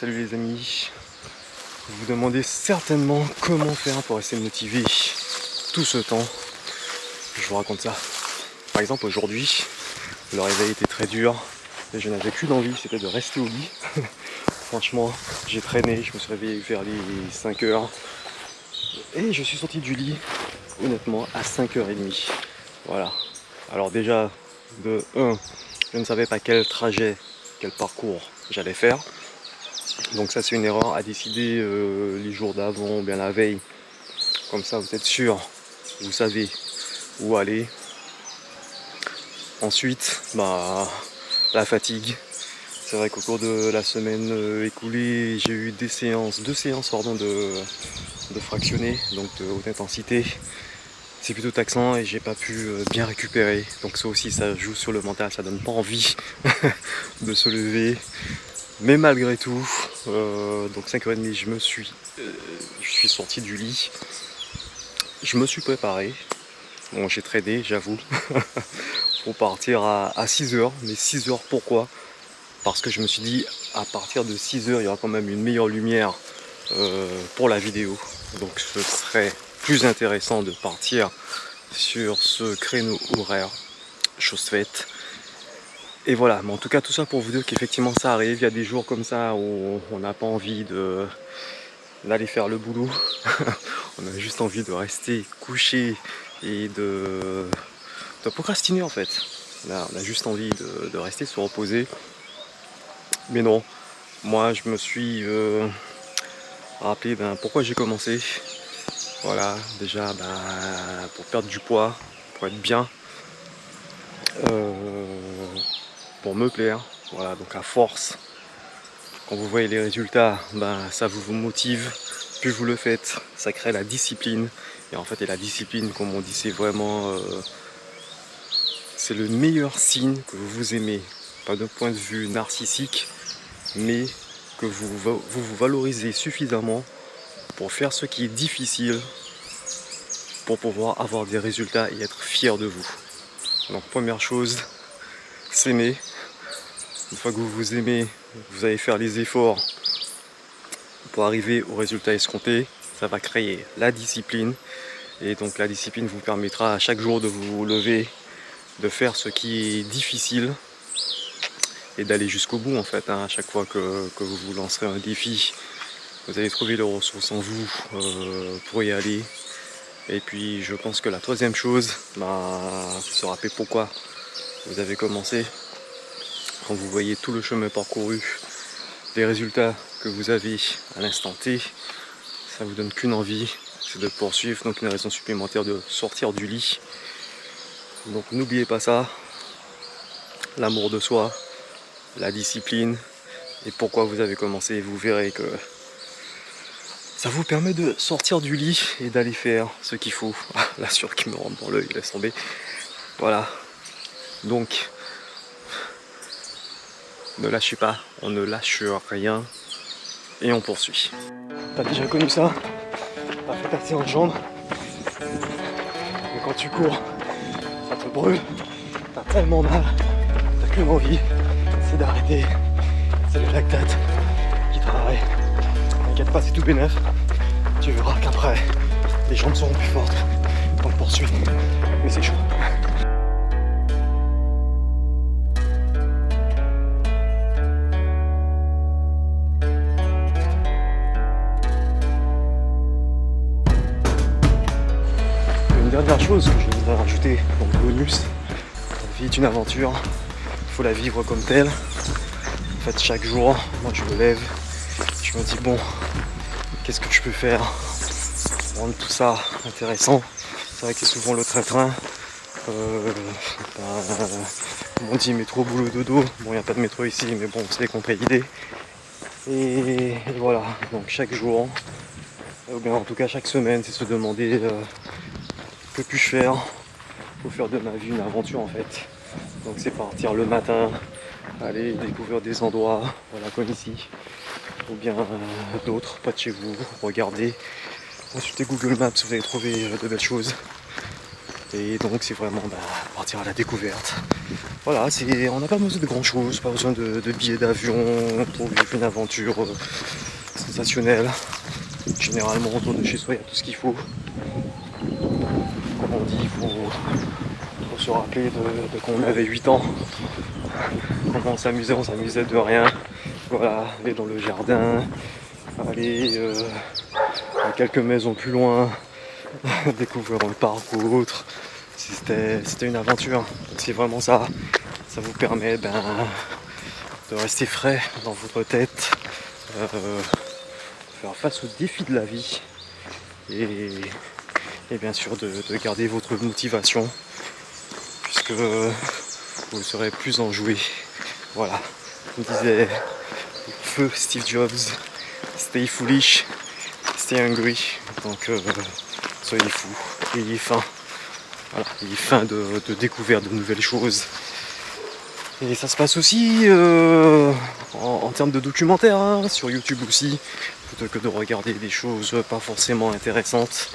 Salut les amis. Vous vous demandez certainement comment faire pour essayer de motiver tout ce temps. Je vous raconte ça. Par exemple aujourd'hui, le réveil était très dur et je n'avais qu'une envie, c'était de rester au lit. Franchement, j'ai traîné, je me suis réveillé vers les 5 heures et je suis sorti du lit honnêtement à 5h30. Voilà. Alors déjà, de 1, je ne savais pas quel trajet, quel parcours j'allais faire. Donc ça c'est une erreur à décider les jours d'avant ou bien la veille. Comme ça vous êtes sûr, vous savez où aller. Ensuite, la fatigue. C'est vrai qu'au cours de la semaine écoulée, j'ai eu deux séances de fractionner, donc de haute intensité. C'est plutôt taxant et j'ai pas pu bien récupérer. Donc ça aussi ça joue sur le mental, ça donne pas envie de se lever. Mais malgré tout, donc 5h30 je suis sorti du lit. Je me suis préparé. Bon j'ai tradé j'avoue. Pour partir à 6h. Mais 6h pourquoi? Parce que je me suis dit à partir de 6h il y aura quand même une meilleure lumière pour la vidéo. Donc ce serait plus intéressant de partir sur ce créneau horaire, chose faite. Et voilà, mais en tout cas tout ça pour vous dire qu'effectivement ça arrive, il y a des jours comme ça où on n'a pas envie d'aller faire le boulot, on a juste envie de rester couché et de procrastiner en fait. Là, on a juste envie de rester se reposer. Mais non, moi je me suis rappelé pourquoi j'ai commencé. Voilà, déjà pour perdre du poids, pour être bien, pour me plaire. Voilà, donc à force, quand vous voyez les résultats, ça vous motive. Plus vous le faites, ça crée la discipline. Et en fait, la discipline, comme on dit, c'est vraiment c'est le meilleur signe que vous vous aimez. Pas d'un point de vue narcissique, mais que vous valorisez suffisamment pour faire ce qui est difficile, pour pouvoir avoir des résultats et être fier de vous. Donc première chose, s'aimer. Une fois que vous vous aimez, vous allez faire les efforts pour arriver au résultat escompté. Ça va créer la discipline. Et donc la discipline vous permettra à chaque jour de vous lever, de faire ce qui est difficile et d'aller jusqu'au bout en fait. À chaque fois que vous vous lancerez un défi, vous allez trouver les ressources en vous pour y aller. Et puis je pense que la troisième chose, se rappeler pourquoi vous avez commencé. Quand vous voyez tout le chemin parcouru, les résultats que vous avez à l'instant T, ça vous donne qu'une envie, c'est de poursuivre, donc une raison supplémentaire de sortir du lit. Donc n'oubliez pas ça, l'amour de soi, la discipline et pourquoi vous avez commencé. Vous verrez que ça vous permet de sortir du lit et d'aller faire ce qu'il faut. La sueur qui me rentre dans l'œil, laisse tomber. Voilà. Donc, ne lâchez pas, on ne lâche rien et on poursuit. T'as déjà connu ça? T'as fait ta séance de jambes, mais quand tu cours, ça te brûle, t'as tellement mal, t'as qu'une envie, c'est d'arrêter. C'est le lactate qui travaille. T'inquiète pas, c'est tout bénef. Tu verras qu'après, les jambes seront plus fortes. Donc poursuis. Mais c'est chaud. Une dernière chose que je voudrais rajouter dans le bonus, la vie est une aventure, il faut la vivre comme telle. En fait, chaque jour, moi je me lève, je me dis bon, qu'est-ce que je peux faire pour rendre tout ça intéressant. C'est vrai que c'est souvent le train-train. On dit métro, boulot, dodo. Bon, il n'y a pas de métro ici, mais bon, c'est compris l'idée. Et voilà, donc chaque jour, ou bien en tout cas chaque semaine, c'est se demander que puis-je faire pour faire de ma vie une aventure en fait. Donc c'est partir le matin, aller découvrir des endroits, voilà comme ici, ou bien d'autres, pas de chez vous, regardez, consultez Google Maps, vous allez trouver de belles choses. Et donc c'est vraiment partir à la découverte. Voilà, on n'a pas besoin de grand chose, pas besoin de billets d'avion pour vivre une aventure sensationnelle. Généralement autour de chez soi il y a tout ce qu'il faut. Comme on dit, il faut se rappeler de quand on avait 8 ans. Comment on s'amusait de rien. Voilà, aller dans le jardin, aller à quelques maisons plus loin, découvrir un parc ou autre. C'était une aventure. Donc c'est vraiment ça. Ça vous permet de rester frais dans votre tête, faire face aux défis de la vie et bien sûr de garder votre motivation puisque vous serez plus enjoué. Voilà, comme disait feu Steve Jobs, stay foolish, stay hungry. Donc soyez fous, ayez faim. Voilà, ayez faim de découvrir de nouvelles choses. Et ça se passe aussi en termes de documentaires, hein, sur YouTube aussi, plutôt que de regarder des choses pas forcément intéressantes.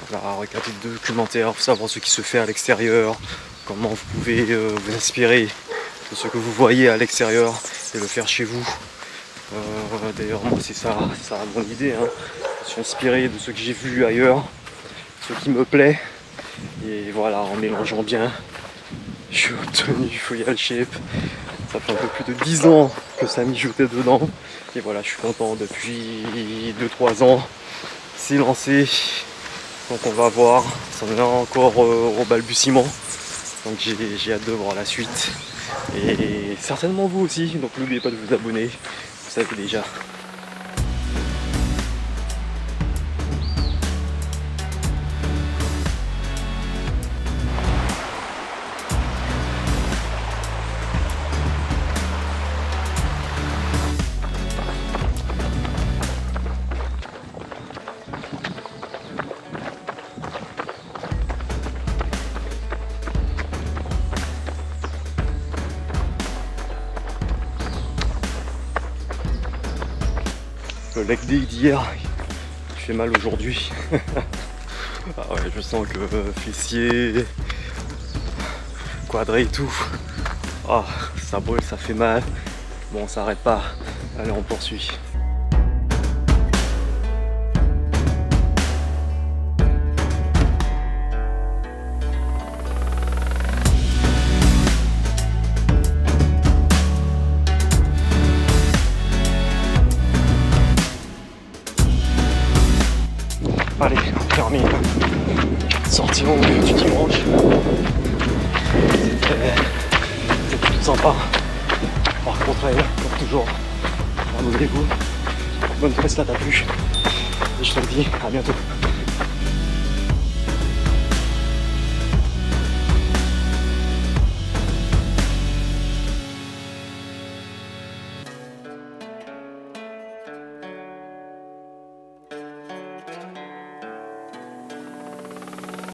Voilà, regardez des documentaires pour savoir ce qui se fait à l'extérieur, comment vous pouvez vous inspirer de ce que vous voyez à l'extérieur et le faire chez vous. D'ailleurs moi c'est ça mon idée, hein. Je suis inspiré de ce que j'ai vu ailleurs, ce qui me plaît, et voilà, en mélangeant bien, je suis obtenu Foyal Shape. Ça fait un peu plus de 10 ans que ça mijotait dedans, et voilà, je suis content depuis 2-3 ans, c'est lancé, donc on va voir, ça en est encore au balbutiement, donc j'ai hâte de voir la suite, et certainement vous aussi, donc n'oubliez pas de vous abonner, vous savez déjà. Le leg day d'hier, il fait mal aujourd'hui. Ah ouais, je sens que fessier, quadré et tout. Ah, ça brûle, ça fait mal. Bon, on s'arrête pas. Allez, on poursuit. Allez, on termine. Sortie longue du dimanche. C'était plutôt sympa. Par contre, comme toujours, abonnez-vous. Bonne presse là, t'as plu. Et je te le dis, à bientôt.